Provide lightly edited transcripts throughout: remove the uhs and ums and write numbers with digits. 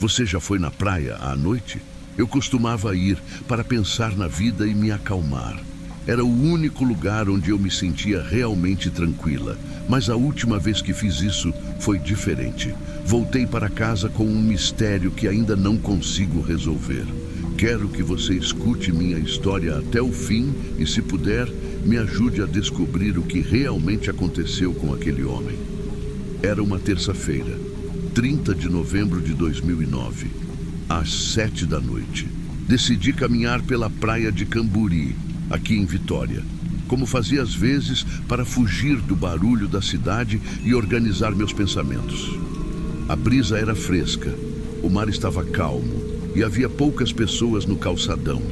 Você já foi na praia à noite? Eu costumava ir para pensar na vida e me acalmar. Era o único lugar onde eu me sentia realmente tranquila. Mas a última vez que fiz isso foi diferente. Voltei para casa com um mistério que ainda não consigo resolver. Quero que você escute minha história até o fim e, se puder, me ajude a descobrir o que realmente aconteceu com aquele homem. Era uma terça-feira, 30 de novembro de 2009, às 7 da noite. Decidi caminhar pela praia de Camburi, aqui em Vitória, como fazia às vezes para fugir do barulho da cidade e organizar meus pensamentos. A brisa era fresca, o mar estava calmo e havia poucas pessoas no calçadão.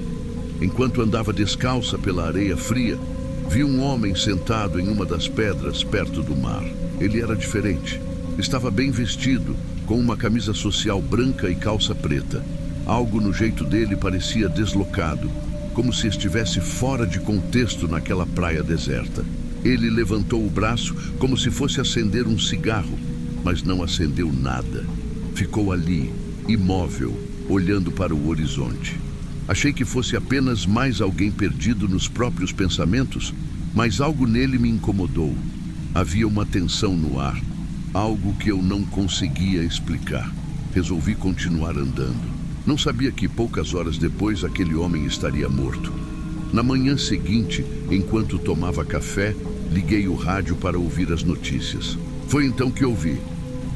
Enquanto andava descalça pela areia fria, vi um homem sentado em uma das pedras perto do mar. Ele era diferente. Estava bem vestido, com uma camisa social branca e calça preta. Algo no jeito dele parecia deslocado, como se estivesse fora de contexto naquela praia deserta. Ele levantou o braço como se fosse acender um cigarro, mas não acendeu nada. Ficou ali, imóvel, olhando para o horizonte. Achei que fosse apenas mais alguém perdido nos próprios pensamentos, mas algo nele me incomodou. Havia uma tensão no ar, algo que eu não conseguia explicar. Resolvi continuar andando. Não sabia que poucas horas depois aquele homem estaria morto. Na manhã seguinte, enquanto tomava café, liguei o rádio para ouvir as notícias. Foi então que ouvi: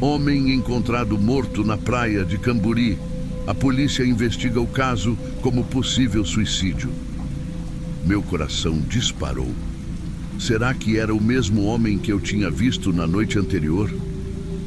homem encontrado morto na praia de Camburi. A polícia investiga o caso como possível suicídio. Meu coração disparou. Será que era o mesmo homem que eu tinha visto na noite anterior?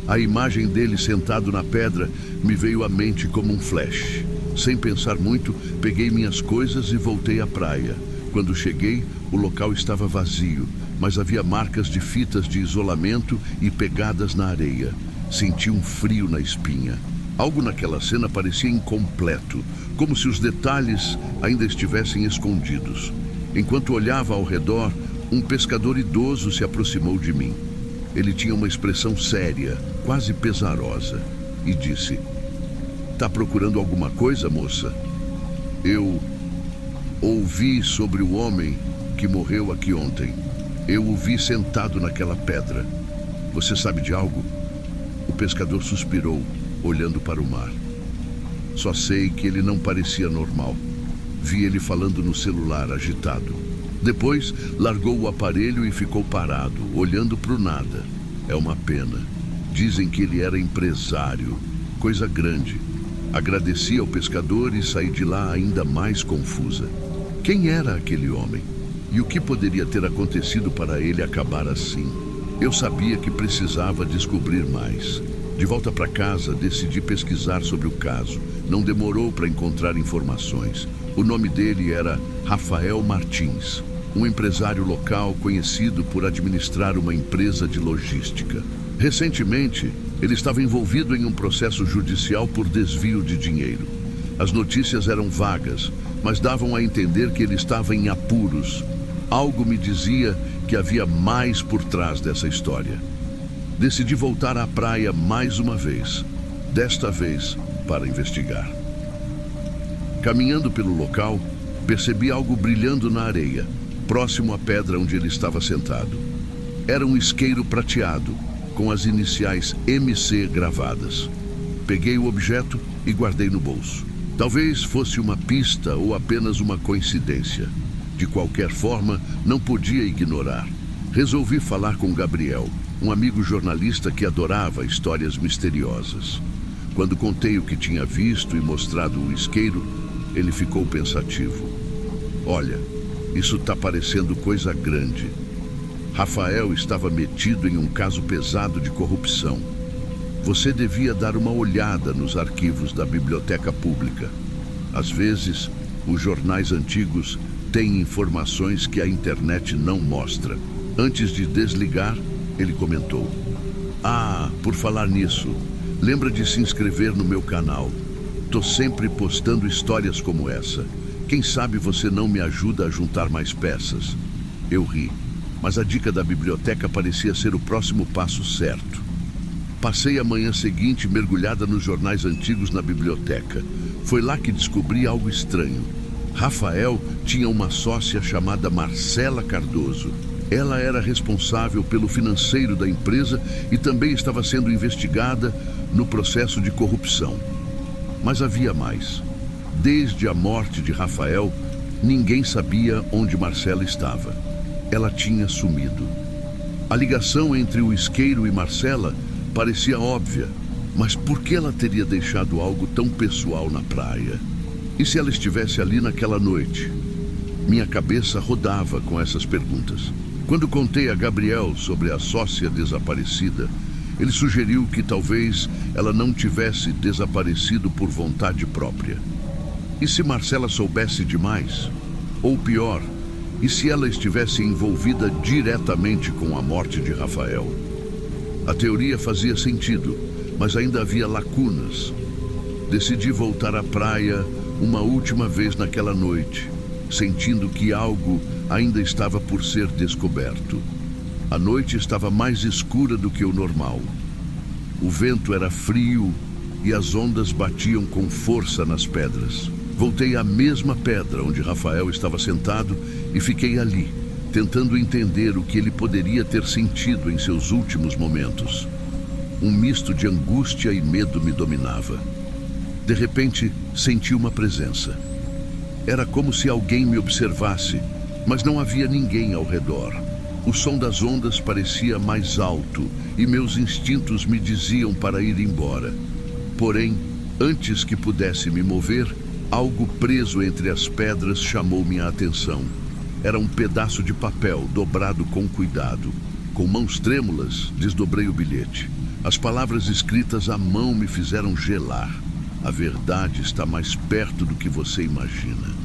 A imagem dele sentado na pedra me veio à mente como um flash. Sem pensar muito, peguei minhas coisas e voltei à praia. Quando cheguei, o local estava vazio, mas havia marcas de fitas de isolamento e pegadas na areia. Senti um frio na espinha. Algo naquela cena parecia incompleto, como se os detalhes ainda estivessem escondidos. Enquanto olhava ao redor, um pescador idoso se aproximou de mim. Ele tinha uma expressão séria, quase pesarosa, e disse: "Tá procurando alguma coisa, moça?" Eu ouvi sobre o homem que morreu aqui ontem. Eu o vi sentado naquela pedra. Você sabe de algo? O pescador suspirou, olhando para o mar. Só sei que ele não parecia normal. Vi ele falando no celular, agitado. Depois, largou o aparelho e ficou parado, olhando para o nada. É uma pena. Dizem que ele era empresário, coisa grande. Agradeci ao pescador e saí de lá ainda mais confusa. Quem era aquele homem? E o que poderia ter acontecido para ele acabar assim? Eu sabia que precisava descobrir mais. De volta para casa, decidi pesquisar sobre o caso. Não demorou para encontrar informações. O nome dele era Rafael Martins, um empresário local conhecido por administrar uma empresa de logística. Recentemente, ele estava envolvido em um processo judicial por desvio de dinheiro. As notícias eram vagas, mas davam a entender que ele estava em apuros. Algo me dizia que havia mais por trás dessa história. Decidi voltar à praia mais uma vez, desta vez para investigar. Caminhando pelo local, percebi algo brilhando na areia, próximo à pedra onde ele estava sentado. Era um isqueiro prateado, com as iniciais MC gravadas. Peguei o objeto e guardei no bolso. Talvez fosse uma pista ou apenas uma coincidência. De qualquer forma, não podia ignorar. Resolvi falar com Gabriel, um amigo jornalista que adorava histórias misteriosas. Quando contei o que tinha visto e mostrado o isqueiro, ele ficou pensativo. Olha, isso tá parecendo coisa grande. Rafael estava metido em um caso pesado de corrupção. Você devia dar uma olhada nos arquivos da biblioteca pública. Às vezes, os jornais antigos têm informações que a internet não mostra. Antes de desligar, ele comentou: "Ah, por falar nisso, lembra de se inscrever no meu canal. Tô sempre postando histórias como essa. Quem sabe você não me ajuda a juntar mais peças?" Eu ri, mas a dica da biblioteca parecia ser o próximo passo certo. Passei a manhã seguinte mergulhada nos jornais antigos na biblioteca. Foi lá que descobri algo estranho. Rafael tinha uma sócia chamada Marcela Cardoso. Ela era responsável pelo financeiro da empresa e também estava sendo investigada no processo de corrupção. Mas havia mais. Desde a morte de Rafael, ninguém sabia onde Marcela estava. Ela tinha sumido. A ligação entre o isqueiro e Marcela parecia óbvia, mas por que ela teria deixado algo tão pessoal na praia? E se ela estivesse ali naquela noite? Minha cabeça rodava com essas perguntas. Quando contei a Gabriel sobre a sócia desaparecida, ele sugeriu que talvez ela não tivesse desaparecido por vontade própria. E se Marcela soubesse demais? Ou pior, e se ela estivesse envolvida diretamente com a morte de Rafael? A teoria fazia sentido, mas ainda havia lacunas. Decidi voltar à praia uma última vez naquela noite, sentindo que algo ainda estava por ser descoberto. A noite estava mais escura do que o normal. O vento era frio e as ondas batiam com força nas pedras. Voltei à mesma pedra onde Rafael estava sentado e fiquei ali, tentando entender o que ele poderia ter sentido em seus últimos momentos. Um misto de angústia e medo me dominava. De repente, senti uma presença. Era como se alguém me observasse, mas não havia ninguém ao redor. O som das ondas parecia mais alto e meus instintos me diziam para ir embora. Porém, antes que pudesse me mover, algo preso entre as pedras chamou minha atenção. Era um pedaço de papel dobrado com cuidado. Com mãos trêmulas, desdobrei o bilhete. As palavras escritas à mão me fizeram gelar. A verdade está mais perto do que você imagina.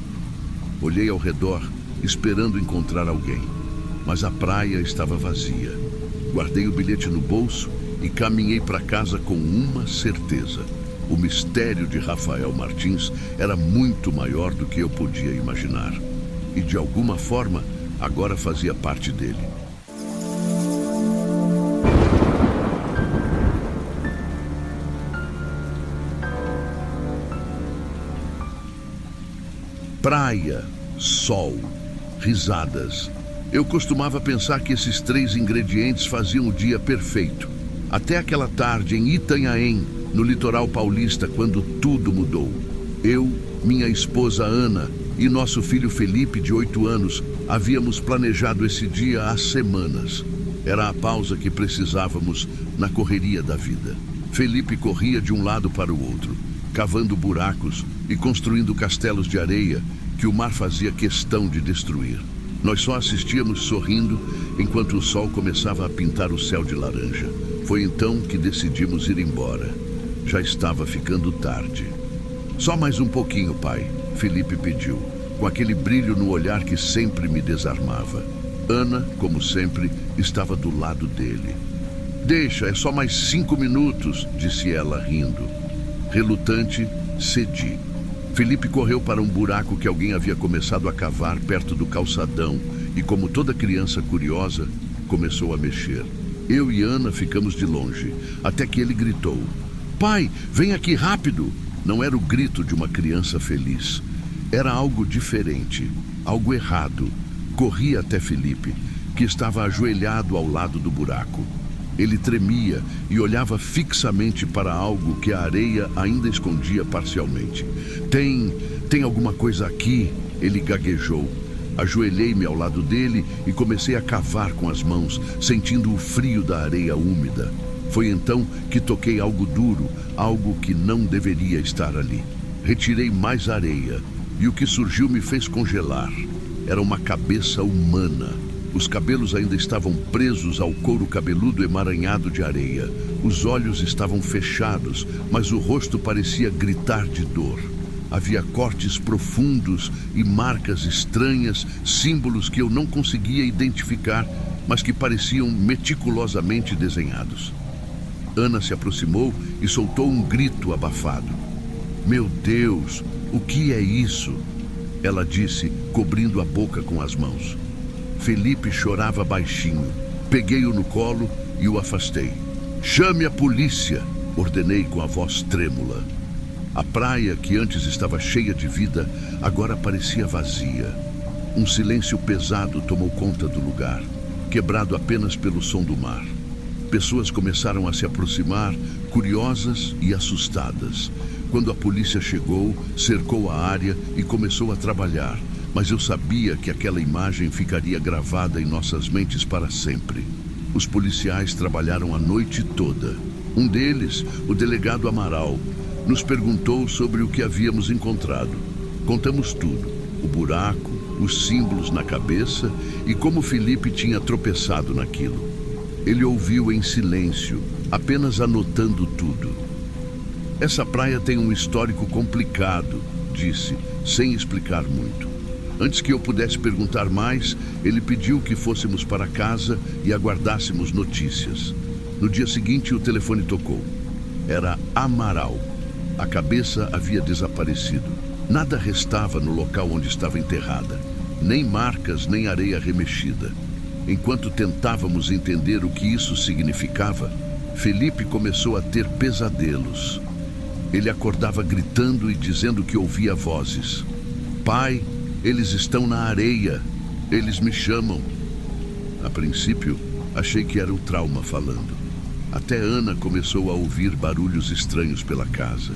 Olhei ao redor, esperando encontrar alguém, mas a praia estava vazia. Guardei o bilhete no bolso e caminhei para casa com uma certeza. O mistério de Rafael Martins era muito maior do que eu podia imaginar. E de alguma forma, agora fazia parte dele. Praia, sol, risadas. Eu costumava pensar que esses três ingredientes faziam o dia perfeito. Até aquela tarde em Itanhaém, no litoral paulista, quando tudo mudou. Eu, minha esposa Ana e nosso filho Felipe, de 8 anos, havíamos planejado esse dia há semanas. Era a pausa que precisávamos na correria da vida. Felipe corria de um lado para o outro, cavando buracos e construindo castelos de areia que o mar fazia questão de destruir. Nós só assistíamos sorrindo enquanto o sol começava a pintar o céu de laranja. Foi então que decidimos ir embora. Já estava ficando tarde. Só mais um pouquinho, pai, Felipe pediu, com aquele brilho no olhar que sempre me desarmava. Ana, como sempre, estava do lado dele. Deixa, é só mais 5 minutos, disse ela rindo. Relutante, cedi. Felipe correu para um buraco que alguém havia começado a cavar perto do calçadão e, como toda criança curiosa, começou a mexer. Eu e Ana ficamos de longe, até que ele gritou: "Pai, vem aqui rápido!" Não era o grito de uma criança feliz. Era algo diferente, algo errado. Corri até Felipe, que estava ajoelhado ao lado do buraco. Ele tremia e olhava fixamente para algo que a areia ainda escondia parcialmente. Tem alguma coisa aqui?" Ele gaguejou. Ajoelhei-me ao lado dele e comecei a cavar com as mãos, sentindo o frio da areia úmida. Foi então que toquei algo duro, algo que não deveria estar ali. Retirei mais areia e o que surgiu me fez congelar. Era uma cabeça humana. Os cabelos ainda estavam presos ao couro cabeludo emaranhado de areia. Os olhos estavam fechados, mas o rosto parecia gritar de dor. Havia cortes profundos e marcas estranhas, símbolos que eu não conseguia identificar, mas que pareciam meticulosamente desenhados. Ana se aproximou e soltou um grito abafado. "Meu Deus, o que é isso?" ela disse, cobrindo a boca com as mãos. Felipe chorava baixinho. Peguei-o no colo e o afastei. Chame a polícia, ordenei com a voz trêmula. A praia, que antes estava cheia de vida, agora parecia vazia. Um silêncio pesado tomou conta do lugar, quebrado apenas pelo som do mar. Pessoas começaram a se aproximar, curiosas e assustadas. Quando a polícia chegou, cercou a área e começou a trabalhar, mas eu sabia que aquela imagem ficaria gravada em nossas mentes para sempre. Os policiais trabalharam a noite toda. Um deles, o delegado Amaral, nos perguntou sobre o que havíamos encontrado. Contamos tudo: o buraco, os símbolos na cabeça e como Felipe tinha tropeçado naquilo. Ele ouviu em silêncio, apenas anotando tudo. Essa praia tem um histórico complicado, disse, sem explicar muito. Antes que eu pudesse perguntar mais, ele pediu que fôssemos para casa e aguardássemos notícias. No dia seguinte, o telefone tocou. Era Amaral. A cabeça havia desaparecido. Nada restava no local onde estava enterrada. Nem marcas, nem areia remexida. Enquanto tentávamos entender o que isso significava, Felipe começou a ter pesadelos. Ele acordava gritando e dizendo que ouvia vozes. Pai, eles estão na areia. Eles me chamam. A princípio, achei que era o trauma falando. Até Ana começou a ouvir barulhos estranhos pela casa.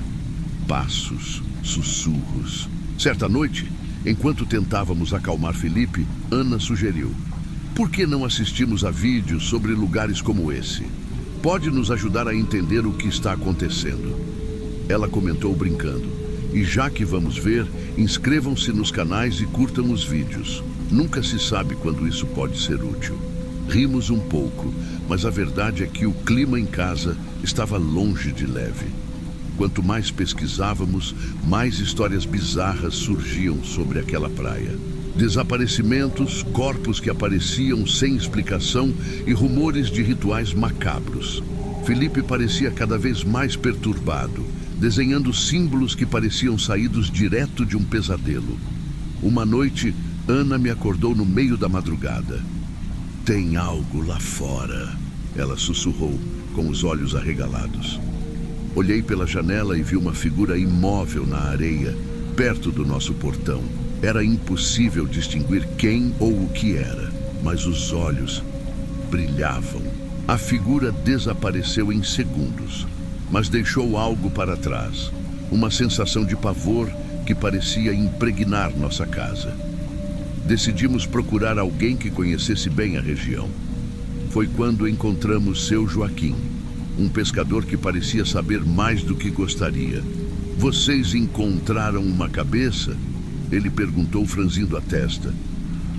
Passos, sussurros. Certa noite, enquanto tentávamos acalmar Felipe, Ana sugeriu: por que não assistimos a vídeos sobre lugares como esse? Pode nos ajudar a entender o que está acontecendo. Ela comentou brincando: e já que vamos ver, inscrevam-se nos canais e curtam os vídeos. Nunca se sabe quando isso pode ser útil. Rimos um pouco, mas a verdade é que o clima em casa estava longe de leve. Quanto mais pesquisávamos, mais histórias bizarras surgiam sobre aquela praia. Desaparecimentos, corpos que apareciam sem explicação e rumores de rituais macabros. Felipe parecia cada vez mais perturbado, desenhando símbolos que pareciam saídos direto de um pesadelo. Uma noite, Ana me acordou no meio da madrugada. Tem algo lá fora, ela sussurrou, com os olhos arregalados. Olhei pela janela e vi uma figura imóvel na areia, perto do nosso portão. Era impossível distinguir quem ou o que era, mas os olhos brilhavam. A figura desapareceu em segundos, mas deixou algo para trás. Uma sensação de pavor que parecia impregnar nossa casa. Decidimos procurar alguém que conhecesse bem a região. Foi quando encontramos seu Joaquim, um pescador que parecia saber mais do que gostaria. Vocês encontraram uma cabeça? Ele perguntou, franzindo a testa.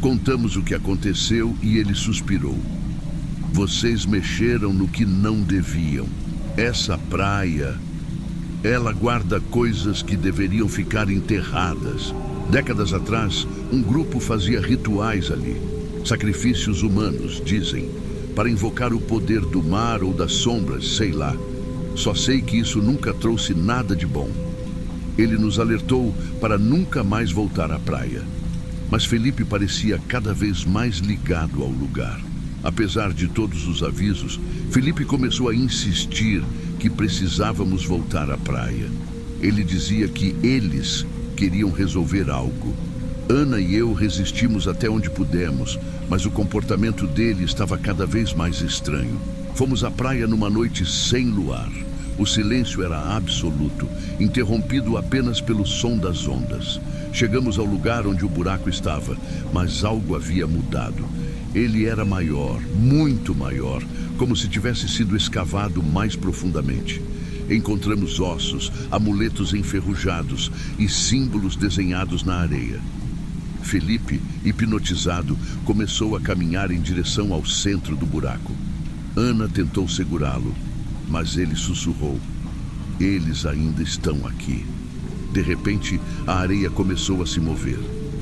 Contamos o que aconteceu e ele suspirou. Vocês mexeram no que não deviam. Essa praia, ela guarda coisas que deveriam ficar enterradas. Décadas atrás, um grupo fazia rituais ali. Sacrifícios humanos, dizem, para invocar o poder do mar ou das sombras, sei lá. Só sei que isso nunca trouxe nada de bom. Ele nos alertou para nunca mais voltar à praia. Mas Felipe parecia cada vez mais ligado ao lugar. Apesar de todos os avisos, Felipe começou a insistir que precisávamos voltar à praia. Ele dizia que eles queriam resolver algo. Ana e eu resistimos até onde pudemos, mas o comportamento dele estava cada vez mais estranho. Fomos à praia numa noite sem luar. O silêncio era absoluto, interrompido apenas pelo som das ondas. Chegamos ao lugar onde o buraco estava, mas algo havia mudado. Ele era maior, muito maior, como se tivesse sido escavado mais profundamente. Encontramos ossos, amuletos enferrujados e símbolos desenhados na areia. Felipe, hipnotizado, começou a caminhar em direção ao centro do buraco. Ana tentou segurá-lo, mas ele sussurrou: eles ainda estão aqui. De repente, a areia começou a se mover.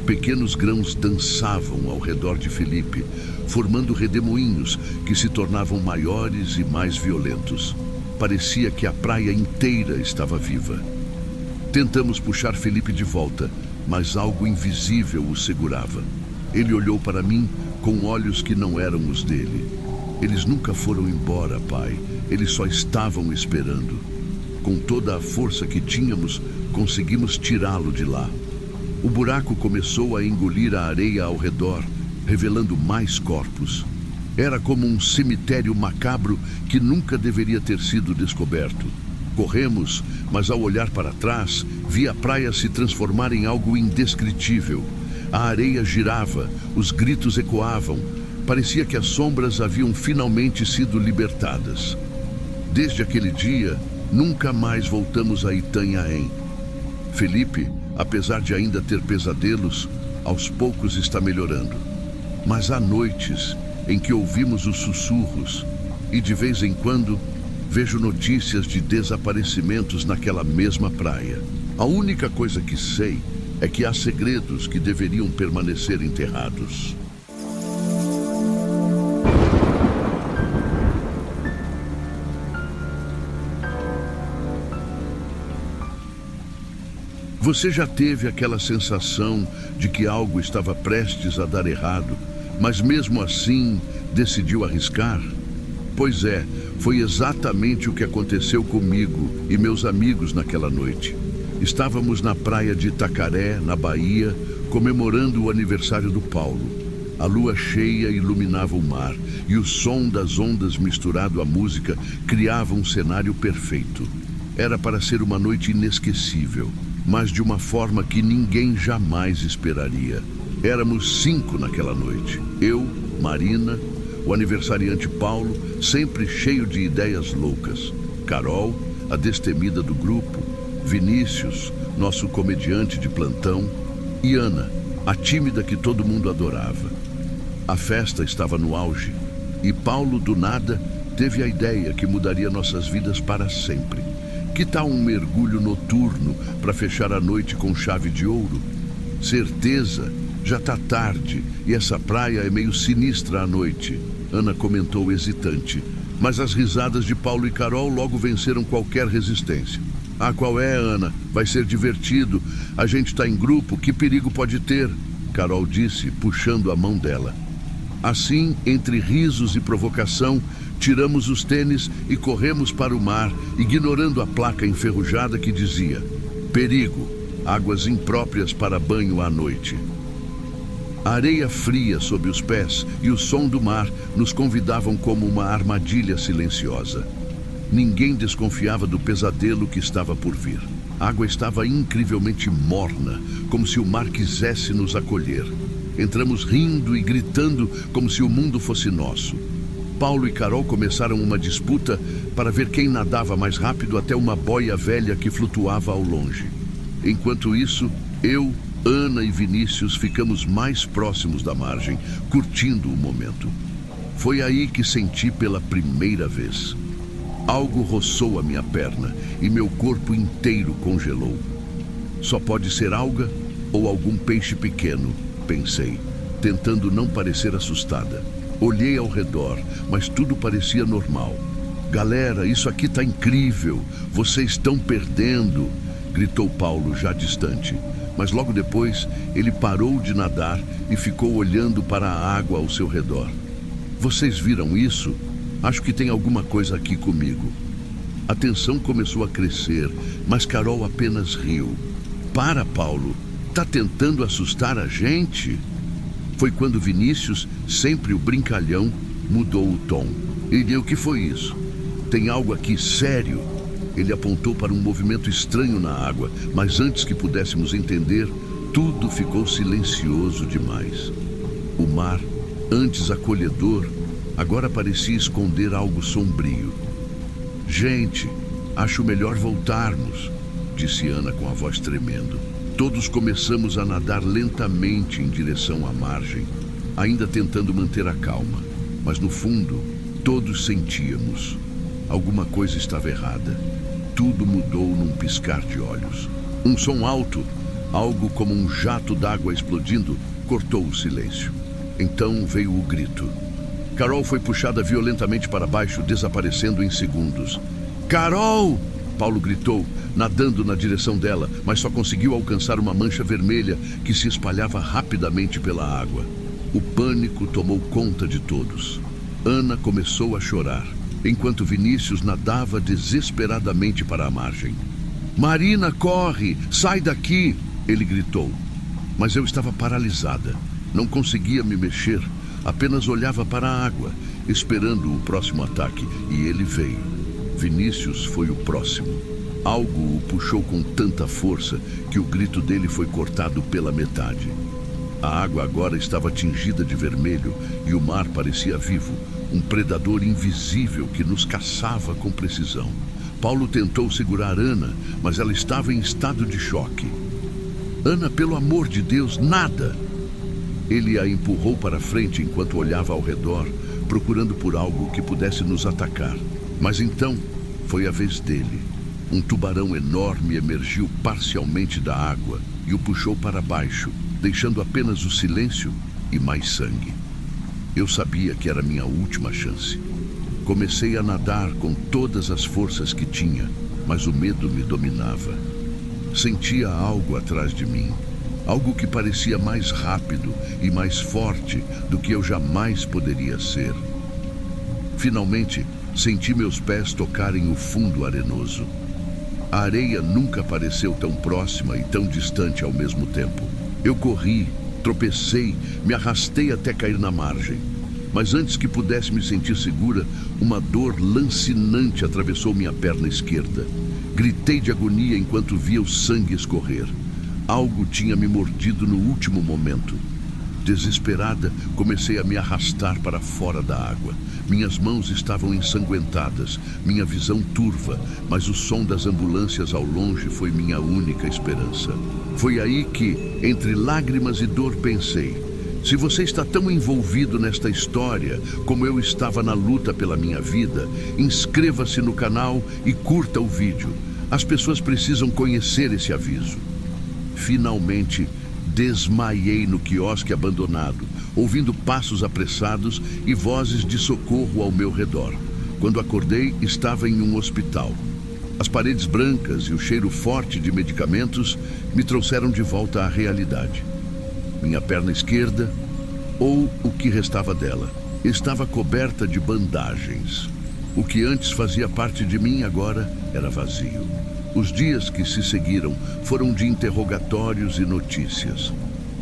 Pequenos grãos dançavam ao redor de Felipe, formando redemoinhos que se tornavam maiores e mais violentos. Parecia que a praia inteira estava viva. Tentamos puxar Felipe de volta, mas algo invisível o segurava. Ele olhou para mim com olhos que não eram os dele. Eles nunca foram embora, pai. Eles só estavam esperando. Com toda a força que tínhamos, conseguimos tirá-lo de lá. O buraco começou a engolir a areia ao redor, revelando mais corpos. Era como um cemitério macabro que nunca deveria ter sido descoberto. Corremos, mas ao olhar para trás, vi a praia se transformar em algo indescritível. A areia girava, os gritos ecoavam. Parecia que as sombras haviam finalmente sido libertadas. Desde aquele dia, nunca mais voltamos a Itanhaém. Felipe, apesar de ainda ter pesadelos, aos poucos está melhorando. Mas há noites em que ouvimos os sussurros e de vez em quando vejo notícias de desaparecimentos naquela mesma praia. A única coisa que sei é que há segredos que deveriam permanecer enterrados. Você já teve aquela sensação de que algo estava prestes a dar errado, mas mesmo assim decidiu arriscar? Pois é, foi exatamente o que aconteceu comigo e meus amigos naquela noite. Estávamos na praia de Itacaré, na Bahia, comemorando o aniversário do Paulo. A lua cheia iluminava o mar e o som das ondas misturado à música criava um cenário perfeito. Era para ser uma noite inesquecível, mas de uma forma que ninguém jamais esperaria. Éramos 5 naquela noite. Eu, Marina, o aniversariante Paulo, sempre cheio de ideias loucas. Carol, a destemida do grupo. Vinícius, nosso comediante de plantão. E Ana, a tímida que todo mundo adorava. A festa estava no auge. E Paulo, do nada, teve a ideia que mudaria nossas vidas para sempre. Que tal um mergulho noturno para fechar a noite com chave de ouro? Certeza, já tá tarde e essa praia é meio sinistra à noite, Ana comentou hesitante. Mas as risadas de Paulo e Carol logo venceram qualquer resistência. Ah, qual é, Ana? Vai ser divertido. A gente tá em grupo, que perigo pode ter? Carol disse, puxando a mão dela. Assim, entre risos e provocação, tiramos os tênis e corremos para o mar, ignorando a placa enferrujada que dizia: perigo, águas impróprias para banho à noite. A areia fria sob os pés e o som do mar nos convidavam como uma armadilha silenciosa. Ninguém desconfiava do pesadelo que estava por vir. A água estava incrivelmente morna, como se o mar quisesse nos acolher. Entramos rindo e gritando como se o mundo fosse nosso. Paulo e Carol começaram uma disputa para ver quem nadava mais rápido até uma boia velha que flutuava ao longe. Enquanto isso, eu, Ana e Vinícius ficamos mais próximos da margem, curtindo o momento. Foi aí que senti pela primeira vez. Algo roçou a minha perna e meu corpo inteiro congelou. Só pode ser alga ou algum peixe pequeno, pensei, tentando não parecer assustada. Olhei ao redor, mas tudo parecia normal. Galera, isso aqui tá incrível. Vocês estão perdendo, gritou Paulo, já distante. Mas logo depois, ele parou de nadar e ficou olhando para a água ao seu redor. Vocês viram isso? Acho que tem alguma coisa aqui comigo. A tensão começou a crescer, mas Carol apenas riu. Para, Paulo. Tá tentando assustar a gente? Foi quando Vinícius, sempre o brincalhão, mudou o tom. E o que foi isso? Tem algo aqui sério? Ele apontou para um movimento estranho na água, mas antes que pudéssemos entender, tudo ficou silencioso demais. O mar, antes acolhedor, agora parecia esconder algo sombrio. Gente, acho melhor voltarmos, disse Ana com a voz tremendo. Todos começamos a nadar lentamente em direção à margem, ainda tentando manter a calma. Mas no fundo, todos sentíamos. Alguma coisa estava errada. Tudo mudou num piscar de olhos. Um som alto, algo como um jato d'água explodindo, cortou o silêncio. Então veio o grito. Carol foi puxada violentamente para baixo, desaparecendo em segundos. Carol! Paulo gritou, nadando na direção dela, mas só conseguiu alcançar uma mancha vermelha que se espalhava rapidamente pela água. O pânico tomou conta de todos. Ana começou a chorar, enquanto Vinícius nadava desesperadamente para a margem. Marina, corre! Sai daqui! Ele gritou. Mas eu estava paralisada. Não conseguia me mexer. Apenas olhava para a água, esperando o próximo ataque. E ele veio. Vinícius foi o próximo. Algo o puxou com tanta força que o grito dele foi cortado pela metade. A água agora estava tingida de vermelho e o mar parecia vivo, um predador invisível que nos caçava com precisão. Paulo tentou segurar Ana, mas ela estava em estado de choque. Ana, pelo amor de Deus, nada! Ele a empurrou para frente enquanto olhava ao redor, procurando por algo que pudesse nos atacar. Mas então foi a vez dele. Um tubarão enorme emergiu parcialmente da água e o puxou para baixo, deixando apenas o silêncio e mais sangue. Eu sabia que era minha última chance. Comecei a nadar com todas as forças que tinha, mas o medo me dominava. Sentia algo atrás de mim, algo que parecia mais rápido e mais forte do que eu jamais poderia ser. Finalmente, senti meus pés tocarem o fundo arenoso. A areia nunca pareceu tão próxima e tão distante ao mesmo tempo. Eu corri, tropecei, me arrastei até cair na margem. Mas antes que pudesse me sentir segura, uma dor lancinante atravessou minha perna esquerda. Gritei de agonia enquanto via o sangue escorrer. Algo tinha me mordido no último momento. Desesperada, comecei a me arrastar para fora da água. Minhas mãos estavam ensanguentadas, minha visão turva, mas o som das ambulâncias ao longe foi minha única esperança. Foi aí que, entre lágrimas e dor, pensei: se você está tão envolvido nesta história como eu estava na luta pela minha vida, inscreva-se no canal e curta o vídeo. As pessoas precisam conhecer esse aviso. Finalmente, desmaiei no quiosque abandonado, ouvindo passos apressados e vozes de socorro ao meu redor. Quando acordei, estava em um hospital. As paredes brancas e o cheiro forte de medicamentos me trouxeram de volta à realidade. Minha perna esquerda, ou o que restava dela, estava coberta de bandagens. O que antes fazia parte de mim agora era vazio. Os dias que se seguiram foram de interrogatórios e notícias.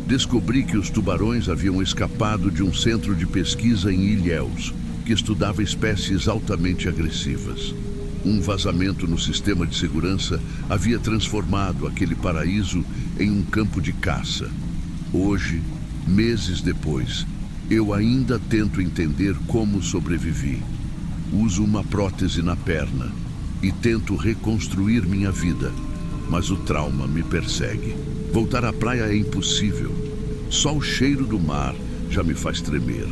Descobri que os tubarões haviam escapado de um centro de pesquisa em Ilhéus, que estudava espécies altamente agressivas. Um vazamento no sistema de segurança havia transformado aquele paraíso em um campo de caça. Hoje, meses depois, eu ainda tento entender como sobrevivi. Uso uma prótese na perna e tento reconstruir minha vida, mas o trauma me persegue. Voltar à praia é impossível. Só o cheiro do mar já me faz tremer.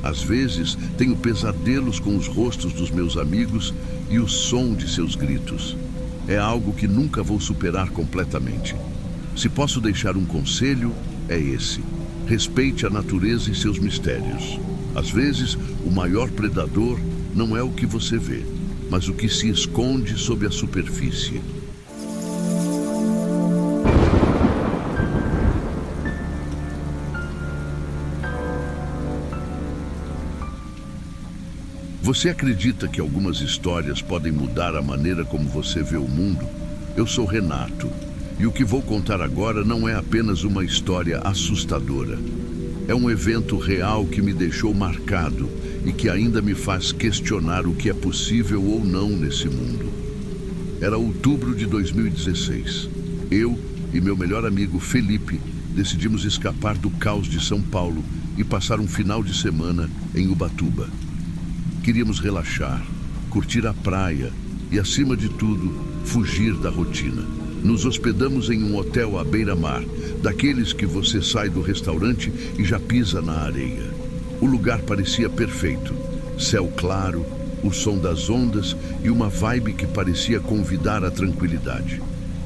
Às vezes, tenho pesadelos com os rostos dos meus amigos e o som de seus gritos. É algo que nunca vou superar completamente. Se posso deixar um conselho, é esse: respeite a natureza e seus mistérios. Às vezes, o maior predador não é o que você vê, mas o que se esconde sob a superfície. Você acredita que algumas histórias podem mudar a maneira como você vê o mundo? Eu sou Renato, e o que vou contar agora não é apenas uma história assustadora. É um evento real que me deixou marcado e que ainda me faz questionar o que é possível ou não nesse mundo. Era outubro de 2016. Eu e meu melhor amigo Felipe decidimos escapar do caos de São Paulo e passar um final de semana em Ubatuba. Queríamos relaxar, curtir a praia e, acima de tudo, fugir da rotina. Nos hospedamos em um hotel à beira-mar, daqueles que você sai do restaurante e já pisa na areia. O lugar parecia perfeito. Céu claro, o som das ondas e uma vibe que parecia convidar à tranquilidade.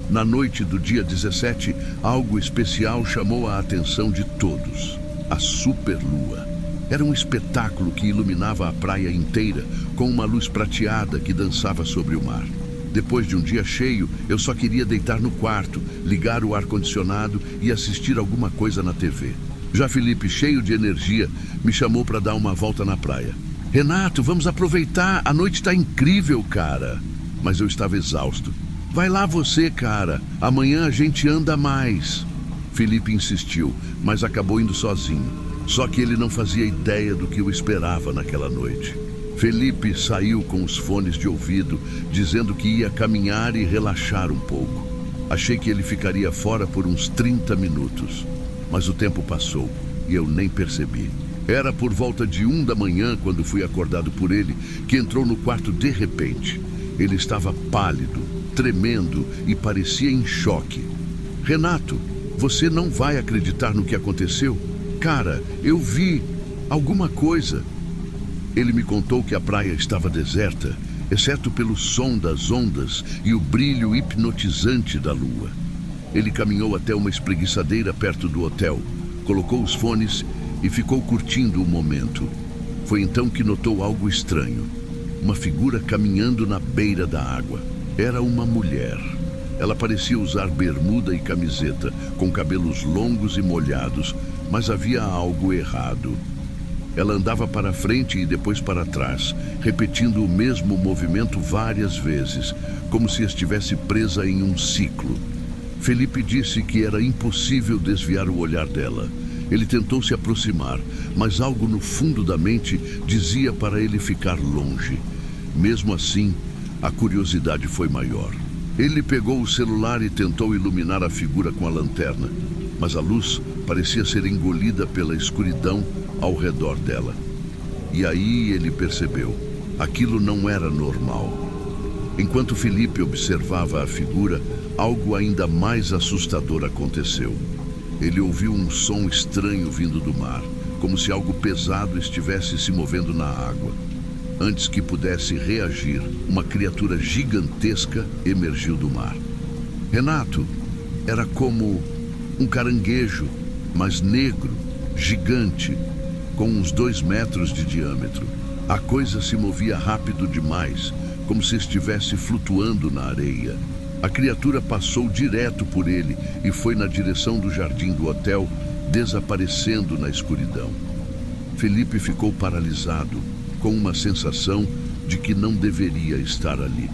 Na noite do dia 17, algo especial chamou a atenção de todos: a superlua. Era um espetáculo que iluminava a praia inteira, com uma luz prateada que dançava sobre o mar. Depois de um dia cheio, eu só queria deitar no quarto, ligar o ar-condicionado e assistir alguma coisa na TV. Já Felipe, cheio de energia, me chamou para dar uma volta na praia. Renato, vamos aproveitar, a noite está incrível, cara. Mas eu estava exausto. Vai lá você, cara, amanhã a gente anda mais. Felipe insistiu, mas acabou indo sozinho. Só que ele não fazia ideia do que eu esperava naquela noite. Felipe saiu com os fones de ouvido, dizendo que ia caminhar e relaxar um pouco. Achei que ele ficaria fora por uns 30 minutos. Mas o tempo passou e eu nem percebi. Era por volta de 1 da manhã, quando fui acordado por ele, que entrou no quarto de repente. Ele estava pálido, tremendo e parecia em choque. Renato, você não vai acreditar no que aconteceu? Cara, eu vi alguma coisa. Ele me contou que a praia estava deserta, exceto pelo som das ondas e o brilho hipnotizante da lua. Ele caminhou até uma espreguiçadeira perto do hotel, colocou os fones e ficou curtindo o momento. Foi então que notou algo estranho. Uma figura caminhando na beira da água. Era uma mulher. Ela parecia usar bermuda e camiseta, com cabelos longos e molhados, mas havia algo errado. Ela andava para frente e depois para trás, repetindo o mesmo movimento várias vezes, como se estivesse presa em um ciclo. Felipe disse que era impossível desviar o olhar dela. Ele tentou se aproximar, mas algo no fundo da mente dizia para ele ficar longe. Mesmo assim, a curiosidade foi maior. Ele pegou o celular e tentou iluminar a figura com a lanterna, mas a luz parecia ser engolida pela escuridão ao redor dela. E aí ele percebeu, aquilo não era normal. Enquanto Felipe observava a figura, algo ainda mais assustador aconteceu. Ele ouviu um som estranho vindo do mar, como se algo pesado estivesse se movendo na água. Antes que pudesse reagir, uma criatura gigantesca emergiu do mar. Renato, era como um caranguejo, mas negro, gigante, com uns 2 metros de diâmetro. A coisa se movia rápido demais, como se estivesse flutuando na areia. A criatura passou direto por ele e foi na direção do jardim do hotel, desaparecendo na escuridão. Felipe ficou paralisado, com uma sensação de que não deveria estar ali.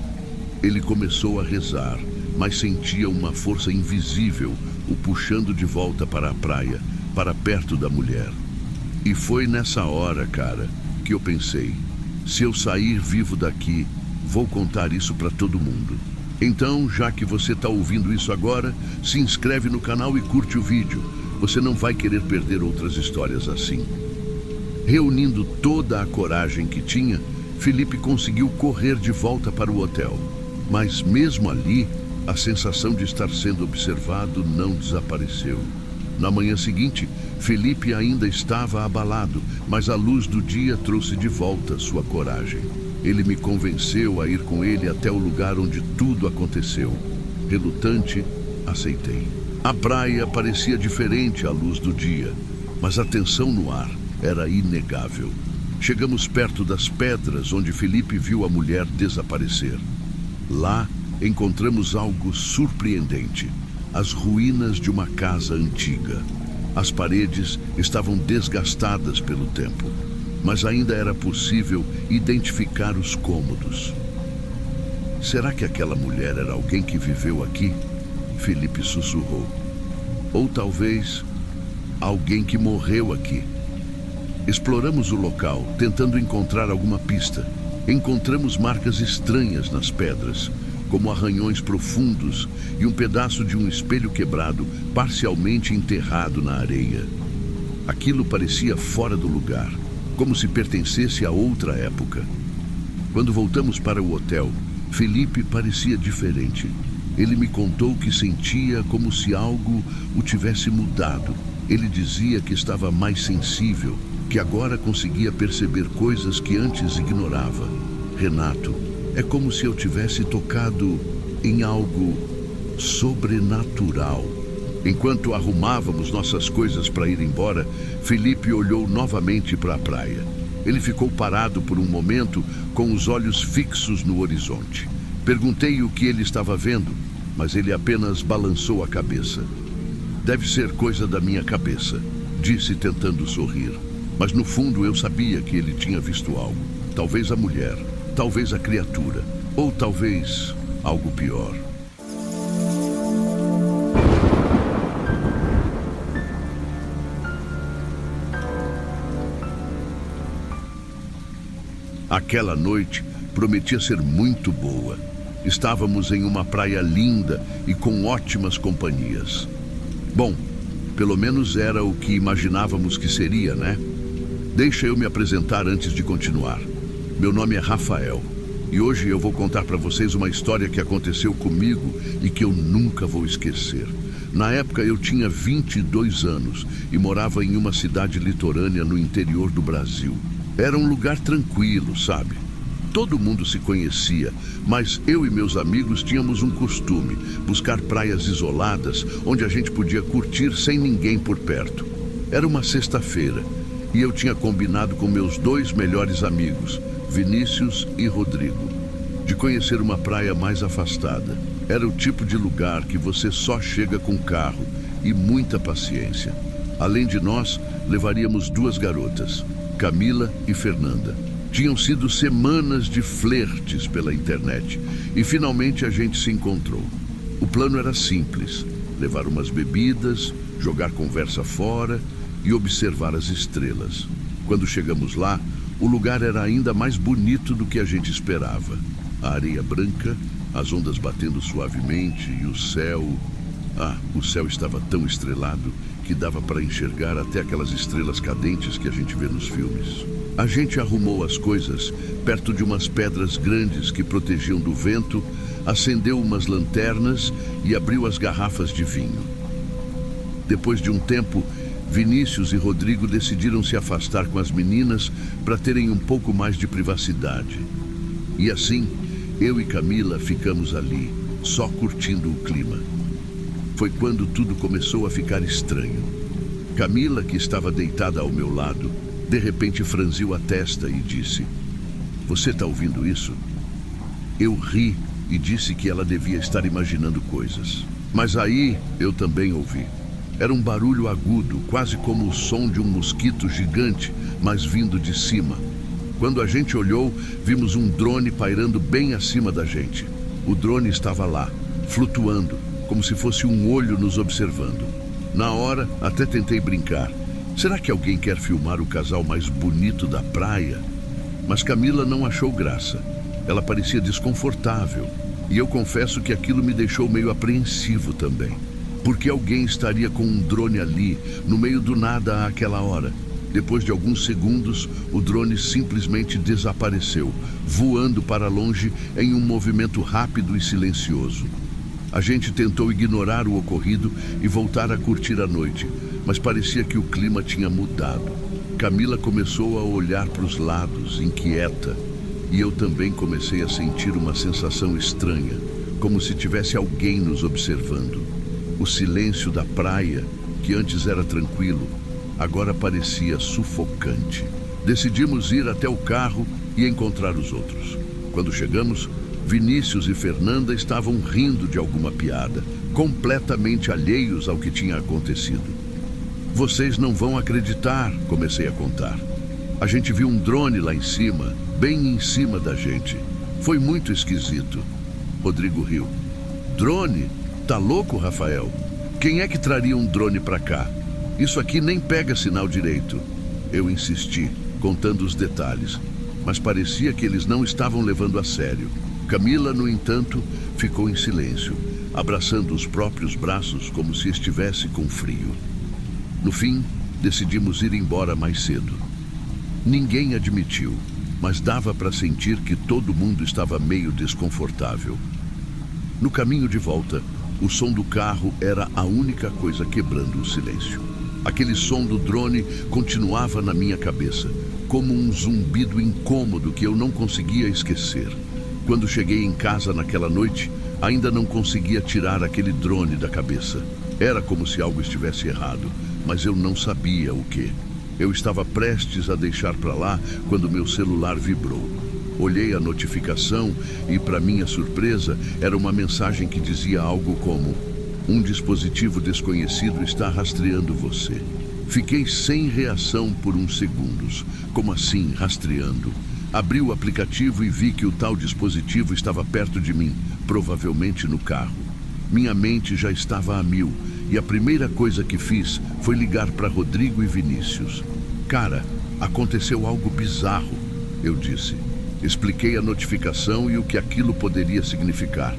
Ele começou a rezar, mas sentia uma força invisível o puxando de volta para a praia, para perto da mulher. E foi nessa hora, cara, que eu pensei, se eu sair vivo daqui, vou contar isso para todo mundo. Então, já que você está ouvindo isso agora, se inscreve no canal e curte o vídeo. Você não vai querer perder outras histórias assim. Reunindo toda a coragem que tinha, Felipe conseguiu correr de volta para o hotel. Mas mesmo ali, a sensação de estar sendo observado não desapareceu. Na manhã seguinte, Felipe ainda estava abalado, mas a luz do dia trouxe de volta sua coragem. Ele me convenceu a ir com ele até o lugar onde tudo aconteceu. Relutante, aceitei. A praia parecia diferente à luz do dia, mas a tensão no ar era inegável. Chegamos perto das pedras onde Felipe viu a mulher desaparecer. Lá, encontramos algo surpreendente. As ruínas de uma casa antiga. As paredes estavam desgastadas pelo tempo, mas ainda era possível identificar os cômodos. Será que aquela mulher era alguém que viveu aqui? Felipe sussurrou. Ou talvez alguém que morreu aqui. Exploramos o local, tentando encontrar alguma pista. Encontramos marcas estranhas nas pedras, como arranhões profundos e um pedaço de um espelho quebrado, parcialmente enterrado na areia. Aquilo parecia fora do lugar, como se pertencesse a outra época. Quando voltamos para o hotel, Felipe parecia diferente. Ele me contou que sentia como se algo o tivesse mudado. Ele dizia que estava mais sensível, que agora conseguia perceber coisas que antes ignorava. Renato, é como se eu tivesse tocado em algo sobrenatural. Enquanto arrumávamos nossas coisas para ir embora, Felipe olhou novamente para a praia. Ele ficou parado por um momento, com os olhos fixos no horizonte. Perguntei o que ele estava vendo, mas ele apenas balançou a cabeça. Deve ser coisa da minha cabeça, disse tentando sorrir. Mas no fundo eu sabia que ele tinha visto algo. Talvez a mulher, talvez a criatura, ou talvez algo pior. Aquela noite prometia ser muito boa. Estávamos em uma praia linda e com ótimas companhias. Bom, pelo menos era o que imaginávamos que seria, né? Deixa eu me apresentar antes de continuar. Meu nome é Rafael e hoje eu vou contar para vocês uma história que aconteceu comigo e que eu nunca vou esquecer. Na época eu tinha 22 anos e morava em uma cidade litorânea no interior do Brasil. Era um lugar tranquilo, sabe? Todo mundo se conhecia, mas eu e meus amigos tínhamos um costume: buscar praias isoladas onde a gente podia curtir sem ninguém por perto. Era uma sexta-feira e eu tinha combinado com meus 2 melhores amigos, Vinícius e Rodrigo, de conhecer uma praia mais afastada. Era o tipo de lugar que você só chega com carro e muita paciência. Além de nós, levaríamos 2 garotas, Camila e Fernanda. Tinham sido semanas de flertes pela internet e finalmente a gente se encontrou. O plano era simples: levar umas bebidas, jogar conversa fora e observar as estrelas. Quando chegamos lá, o lugar era ainda mais bonito do que a gente esperava. A areia branca, as ondas batendo suavemente e o céu... o céu estava tão estrelado que dava para enxergar até aquelas estrelas cadentes que a gente vê nos filmes. A gente arrumou as coisas perto de umas pedras grandes que protegiam do vento, acendeu umas lanternas e abriu as garrafas de vinho. Depois de um tempo, Vinícius e Rodrigo decidiram se afastar com as meninas para terem um pouco mais de privacidade. E assim, eu e Camila ficamos ali, só curtindo o clima. Foi quando tudo começou a ficar estranho. Camila, que estava deitada ao meu lado, de repente franziu a testa e disse: "Você está ouvindo isso?" Eu ri e disse que ela devia estar imaginando coisas. Mas aí eu também ouvi. Era um barulho agudo, quase como o som de um mosquito gigante, mas vindo de cima. Quando a gente olhou, vimos um drone pairando bem acima da gente. O drone estava lá, flutuando, como se fosse um olho nos observando. Na hora, até tentei brincar: será que alguém quer filmar o casal mais bonito da praia? Mas Camila não achou graça. Ela parecia desconfortável. E eu confesso que aquilo me deixou meio apreensivo também. Porque alguém estaria com um drone ali, no meio do nada àquela hora? Depois de alguns segundos, o drone simplesmente desapareceu, voando para longe em um movimento rápido e silencioso. A gente tentou ignorar o ocorrido e voltar a curtir a noite, mas parecia que o clima tinha mudado. Camila começou a olhar para os lados, inquieta, e eu também comecei a sentir uma sensação estranha, como se tivesse alguém nos observando. O silêncio da praia, que antes era tranquilo, agora parecia sufocante. Decidimos ir até o carro e encontrar os outros. Quando chegamos, Vinícius e Fernanda estavam rindo de alguma piada, completamente alheios ao que tinha acontecido. "Vocês não vão acreditar", comecei a contar. "A gente viu um drone lá em cima, bem em cima da gente. Foi muito esquisito." Rodrigo riu. "Drone? Tá louco, Rafael? Quem é que traria um drone pra cá? Isso aqui nem pega sinal direito." Eu insisti, contando os detalhes, mas parecia que eles não estavam levando a sério. Camila, no entanto, ficou em silêncio, abraçando os próprios braços como se estivesse com frio. No fim, decidimos ir embora mais cedo. Ninguém admitiu, mas dava para sentir que todo mundo estava meio desconfortável. No caminho de volta, o som do carro era a única coisa quebrando o silêncio. Aquele som do drone continuava na minha cabeça, como um zumbido incômodo que eu não conseguia esquecer. Quando cheguei em casa naquela noite, ainda não conseguia tirar aquele drone da cabeça. Era como se algo estivesse errado, mas eu não sabia o quê. Eu estava prestes a deixar para lá quando meu celular vibrou. Olhei a notificação e, para minha surpresa, era uma mensagem que dizia algo como: "Um dispositivo desconhecido está rastreando você. Fiquei sem reação por uns segundos. Como assim, rastreando? Abri o aplicativo e vi que o tal dispositivo estava perto de mim, provavelmente no carro. Minha mente já estava a mil, e a primeira coisa que fiz foi ligar para Rodrigo e Vinícius. Cara, aconteceu algo bizarro, eu disse. Expliquei a notificação e o que aquilo poderia significar.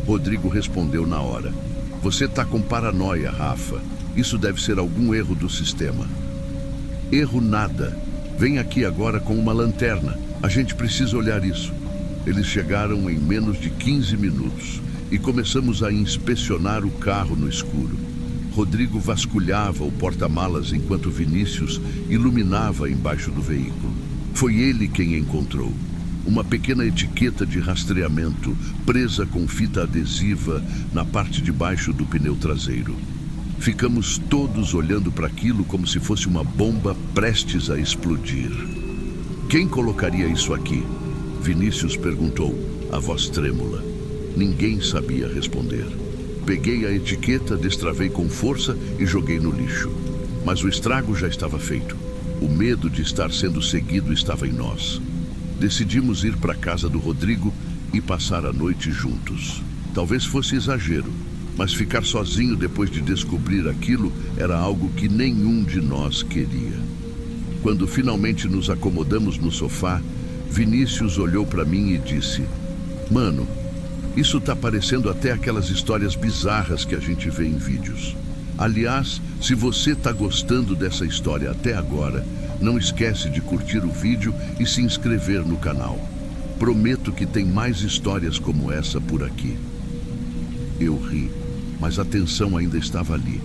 Rodrigo respondeu na hora. Você tá com paranoia, Rafa. Isso deve ser algum erro do sistema. Erro nada. Vem aqui agora com uma lanterna. A gente precisa olhar isso. Eles chegaram em menos de 15 minutos e começamos a inspecionar o carro no escuro. Rodrigo vasculhava o porta-malas enquanto Vinícius iluminava embaixo do veículo. Foi ele quem encontrou uma pequena etiqueta de rastreamento presa com fita adesiva na parte de baixo do pneu traseiro. Ficamos todos olhando para aquilo como se fosse uma bomba prestes a explodir. Quem colocaria isso aqui? Vinícius perguntou, a voz trêmula. Ninguém sabia responder. Peguei a etiqueta, destravei com força e joguei no lixo. Mas o estrago já estava feito. O medo de estar sendo seguido estava em nós. Decidimos ir para a casa do Rodrigo e passar a noite juntos. Talvez fosse exagero, mas ficar sozinho depois de descobrir aquilo era algo que nenhum de nós queria. Quando finalmente nos acomodamos no sofá, Vinícius olhou para mim e disse: Mano, isso tá parecendo até aquelas histórias bizarras que a gente vê em vídeos. Aliás, se você tá gostando dessa história até agora, não esquece de curtir o vídeo e se inscrever no canal. Prometo que tem mais histórias como essa por aqui. Eu ri, mas a tensão ainda estava ali.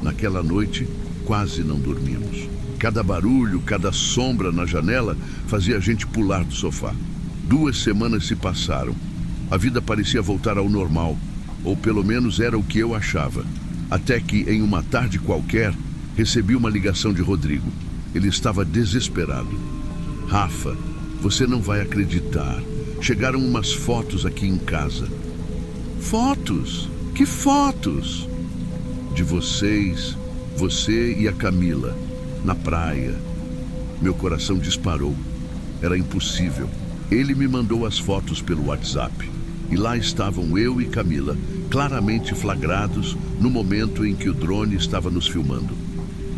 Naquela noite, quase não dormimos. Cada barulho, cada sombra na janela fazia a gente pular do sofá. 2 semanas se passaram. A vida parecia voltar ao normal, ou pelo menos era o que eu achava. Até que, em uma tarde qualquer, recebi uma ligação de Rodrigo. Ele estava desesperado. Rafa, você não vai acreditar. Chegaram umas fotos aqui em casa. Fotos? Que fotos? De vocês, você e a Camila, na praia. Meu coração disparou. Era impossível. Ele me mandou as fotos pelo WhatsApp. E lá estavam eu e Camila, claramente flagrados no momento em que o drone estava nos filmando.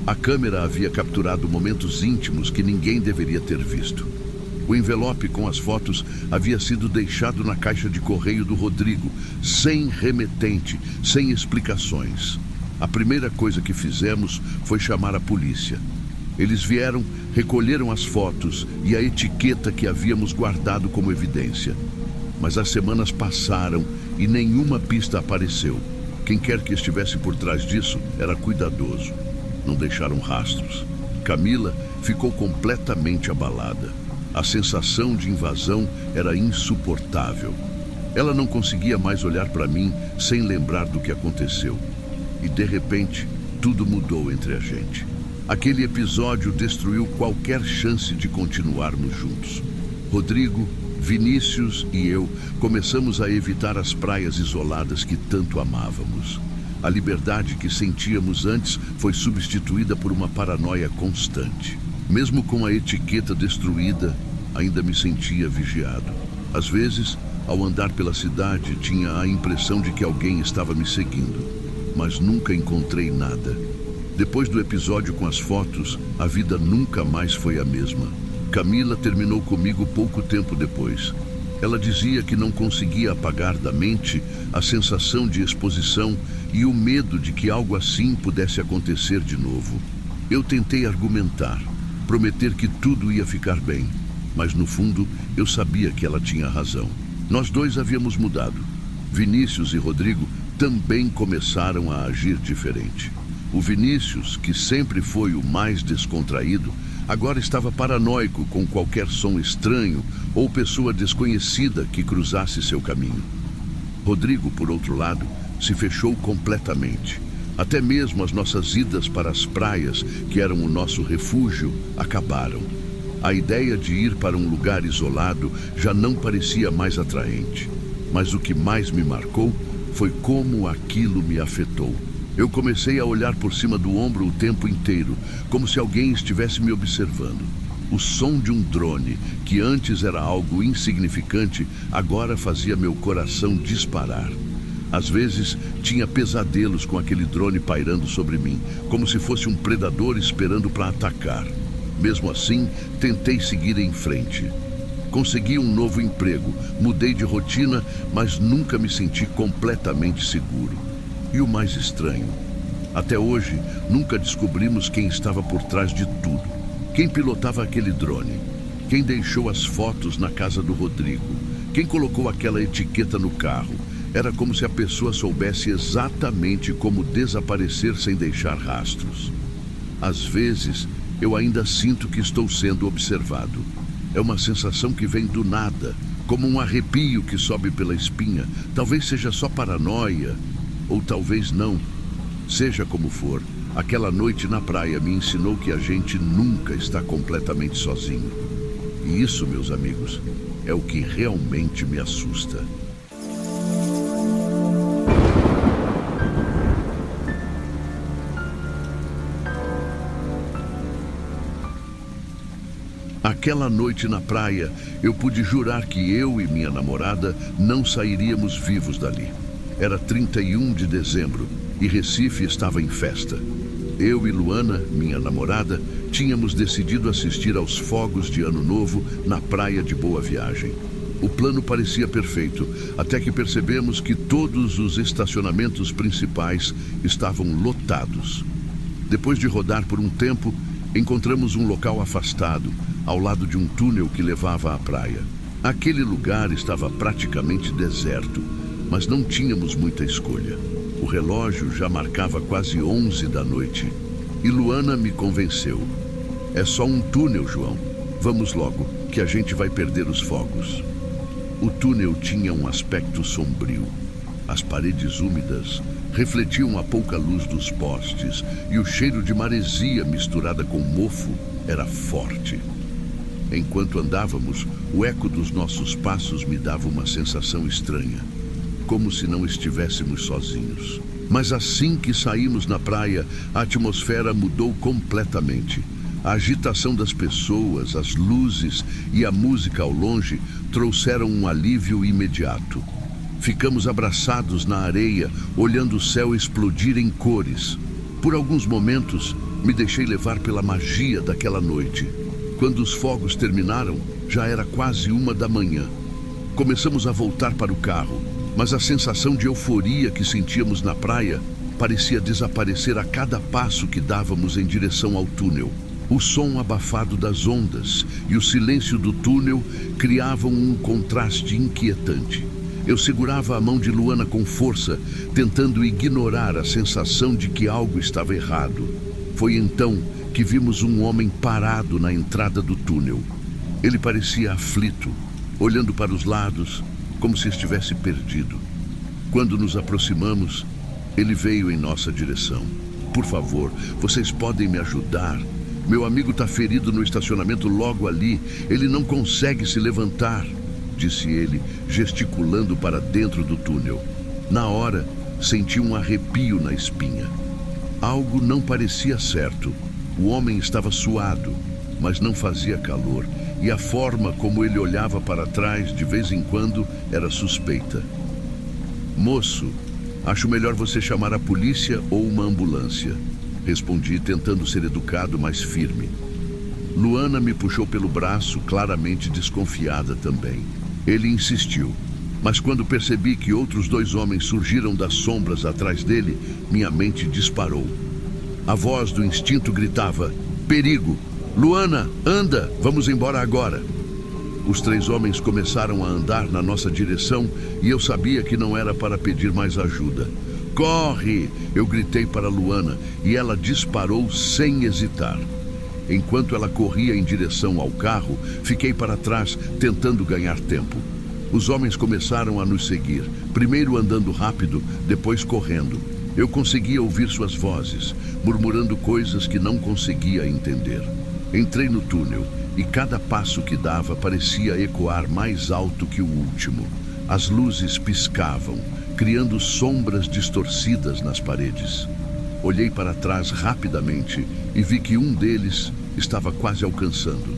A câmera havia capturado momentos íntimos que ninguém deveria ter visto. O envelope com as fotos havia sido deixado na caixa de correio do Rodrigo, sem remetente, sem explicações. A primeira coisa que fizemos foi chamar a polícia. Eles vieram, recolheram as fotos e a etiqueta que havíamos guardado como evidência. Mas as semanas passaram e nenhuma pista apareceu. Quem quer que estivesse por trás disso era cuidadoso. Não deixaram rastros. Camila ficou completamente abalada. A sensação de invasão era insuportável. Ela não conseguia mais olhar para mim sem lembrar do que aconteceu. E de repente, tudo mudou entre a gente. Aquele episódio destruiu qualquer chance de continuarmos juntos. Rodrigo, Vinícius e eu começamos a evitar as praias isoladas que tanto amávamos. A liberdade que sentíamos antes foi substituída por uma paranoia constante. Mesmo com a etiqueta destruída, ainda me sentia vigiado. Às vezes, ao andar pela cidade, tinha a impressão de que alguém estava me seguindo, mas nunca encontrei nada. Depois do episódio com as fotos, a vida nunca mais foi a mesma. Camila terminou comigo pouco tempo depois. Ela dizia que não conseguia apagar da mente a sensação de exposição e o medo de que algo assim pudesse acontecer de novo. Eu tentei argumentar, prometer que tudo ia ficar bem, mas no fundo eu sabia que ela tinha razão. Nós dois havíamos mudado. Vinícius e Rodrigo também começaram a agir diferente. O Vinícius, que sempre foi o mais descontraído, agora estava paranoico com qualquer som estranho ou pessoa desconhecida que cruzasse seu caminho. Rodrigo, por outro lado, se fechou completamente. Até mesmo as nossas idas para as praias, que eram o nosso refúgio, acabaram. A ideia de ir para um lugar isolado já não parecia mais atraente. Mas o que mais me marcou foi como aquilo me afetou. Eu comecei a olhar por cima do ombro o tempo inteiro, como se alguém estivesse me observando. O som de um drone, que antes era algo insignificante, agora fazia meu coração disparar. Às vezes, tinha pesadelos com aquele drone pairando sobre mim, como se fosse um predador esperando para atacar. Mesmo assim, tentei seguir em frente. Consegui um novo emprego, mudei de rotina, mas nunca me senti completamente seguro. E o mais estranho, até hoje, nunca descobrimos quem estava por trás de tudo. Quem pilotava aquele drone? Quem deixou as fotos na casa do Rodrigo? Quem colocou aquela etiqueta no carro? Era como se a pessoa soubesse exatamente como desaparecer sem deixar rastros. Às vezes, eu ainda sinto que estou sendo observado. É uma sensação que vem do nada, como um arrepio que sobe pela espinha. Talvez seja só paranoia, ou talvez não. Seja como for, aquela noite na praia me ensinou que a gente nunca está completamente sozinho. E isso, meus amigos, é o que realmente me assusta. Aquela noite na praia, eu pude jurar que eu e minha namorada não sairíamos vivos dali. Era 31 de dezembro e Recife estava em festa. Eu e Luana, minha namorada, tínhamos decidido assistir aos fogos de Ano Novo na praia de Boa Viagem. O plano parecia perfeito, até que percebemos que todos os estacionamentos principais estavam lotados. Depois de rodar por um tempo, encontramos um local afastado, ao lado de um túnel que levava à praia. Aquele lugar estava praticamente deserto, mas não tínhamos muita escolha. O relógio já marcava quase 11 da noite e Luana me convenceu. É só um túnel, João. Vamos logo, que a gente vai perder os fogos. O túnel tinha um aspecto sombrio. As paredes úmidas refletiam a pouca luz dos postes e o cheiro de maresia misturada com mofo era forte. Enquanto andávamos, o eco dos nossos passos me dava uma sensação estranha, como se não estivéssemos sozinhos. Mas assim que saímos na praia, a atmosfera mudou completamente. A agitação das pessoas, as luzes e a música ao longe trouxeram um alívio imediato. Ficamos abraçados na areia, olhando o céu explodir em cores. Por alguns momentos, me deixei levar pela magia daquela noite. Quando os fogos terminaram, já era quase 1 da manhã. Começamos a voltar para o carro, mas a sensação de euforia que sentíamos na praia parecia desaparecer a cada passo que dávamos em direção ao túnel. O som abafado das ondas e o silêncio do túnel criavam um contraste inquietante. Eu segurava a mão de Luana com força, tentando ignorar a sensação de que algo estava errado. Foi então que vimos um homem parado na entrada do túnel. Ele parecia aflito, olhando para os lados, como se estivesse perdido. Quando nos aproximamos, ele veio em nossa direção. Por favor, vocês podem me ajudar? Meu amigo está ferido no estacionamento logo ali. Ele não consegue se levantar, disse ele, gesticulando para dentro do túnel. Na hora, senti um arrepio na espinha. Algo não parecia certo. O homem estava suado, mas não fazia calor, e a forma como ele olhava para trás de vez em quando era suspeita. Moço, acho melhor você chamar a polícia ou uma ambulância, respondi, tentando ser educado, mas firme. Luana me puxou pelo braço, claramente desconfiada também. Ele insistiu, mas quando percebi que outros 2 homens surgiram das sombras atrás dele, minha mente disparou. A voz do instinto gritava: perigo! Luana, anda! Vamos embora agora! Os 3 homens começaram a andar na nossa direção e eu sabia que não era para pedir mais ajuda. Corre! Eu gritei para Luana e ela disparou sem hesitar. Enquanto ela corria em direção ao carro, fiquei para trás, tentando ganhar tempo. Os homens começaram a nos seguir, primeiro andando rápido, depois correndo. Eu conseguia ouvir suas vozes, murmurando coisas que não conseguia entender. Entrei no túnel e cada passo que dava parecia ecoar mais alto que o último. As luzes piscavam, criando sombras distorcidas nas paredes. Olhei para trás rapidamente e vi que um deles estava quase alcançando.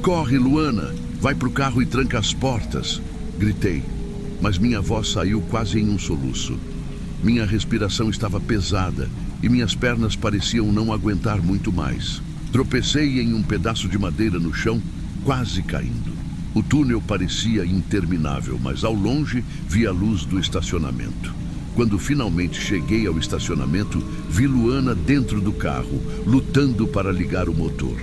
"Corre, Luana! Vai pro carro e tranca as portas!" Gritei, mas minha voz saiu quase em um soluço. Minha respiração estava pesada e minhas pernas pareciam não aguentar muito mais. Tropecei em um pedaço de madeira no chão, quase caindo. O túnel parecia interminável, mas ao longe vi a luz do estacionamento. Quando finalmente cheguei ao estacionamento, vi Luana dentro do carro, lutando para ligar o motor.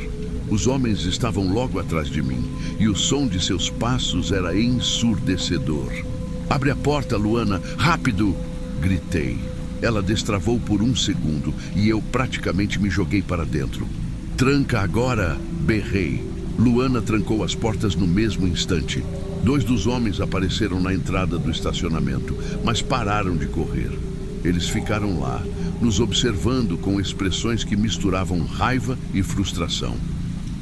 Os homens estavam logo atrás de mim, e o som de seus passos era ensurdecedor. "Abre a porta, Luana, rápido!" gritei. Ela destravou por um segundo, e eu praticamente me joguei para dentro. "Tranca agora!" berrei. Luana trancou as portas no mesmo instante. 2 dos homens apareceram na entrada do estacionamento, mas pararam de correr. Eles ficaram lá, nos observando com expressões que misturavam raiva e frustração.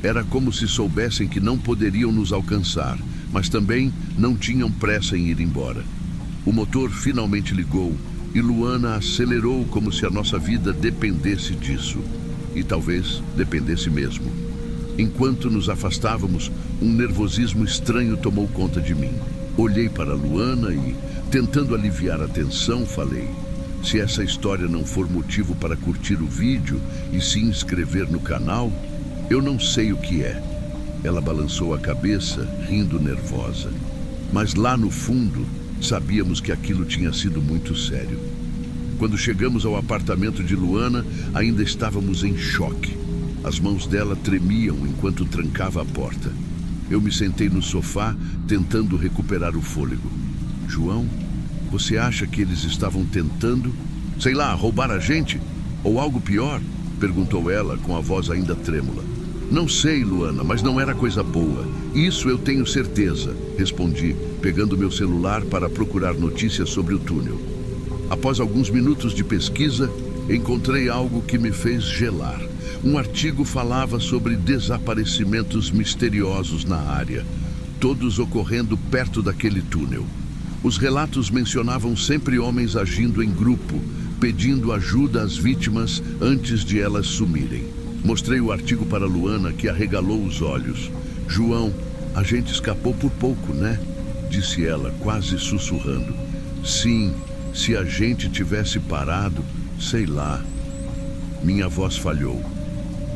Era como se soubessem que não poderiam nos alcançar, mas também não tinham pressa em ir embora. O motor finalmente ligou e Luana acelerou como se a nossa vida dependesse disso. E talvez dependesse mesmo. Enquanto nos afastávamos, um nervosismo estranho tomou conta de mim. Olhei para Luana e, tentando aliviar a tensão, falei: "Se essa história não for motivo para curtir o vídeo e se inscrever no canal, eu não sei o que é." Ela balançou a cabeça, rindo nervosa. Mas lá no fundo, sabíamos que aquilo tinha sido muito sério. Quando chegamos ao apartamento de Luana, ainda estávamos em choque. As mãos dela tremiam enquanto trancava a porta. Eu me sentei no sofá, tentando recuperar o fôlego. "João, você acha que eles estavam tentando, sei lá, roubar a gente? Ou algo pior?" perguntou ela com a voz ainda trêmula. "Não sei, Luana, mas não era coisa boa. Isso eu tenho certeza", respondi, pegando meu celular para procurar notícias sobre o túnel. Após alguns minutos de pesquisa, encontrei algo que me fez gelar. Um artigo falava sobre desaparecimentos misteriosos na área, todos ocorrendo perto daquele túnel. Os relatos mencionavam sempre homens agindo em grupo, pedindo ajuda às vítimas antes de elas sumirem. Mostrei o artigo para Luana, que arregalou os olhos. "João, a gente escapou por pouco, né?" disse ela, quase sussurrando. "Sim, se a gente tivesse parado, sei lá." Minha voz falhou.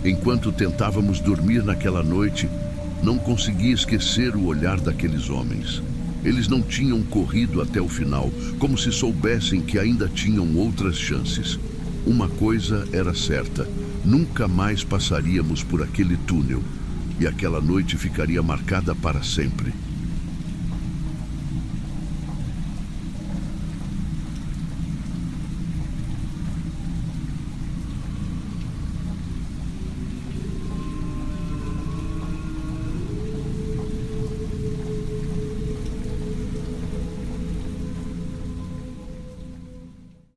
Enquanto tentávamos dormir naquela noite, não consegui esquecer o olhar daqueles homens. Eles não tinham corrido até o final, como se soubessem que ainda tinham outras chances. Uma coisa era certa: nunca mais passaríamos por aquele túnel, e aquela noite ficaria marcada para sempre.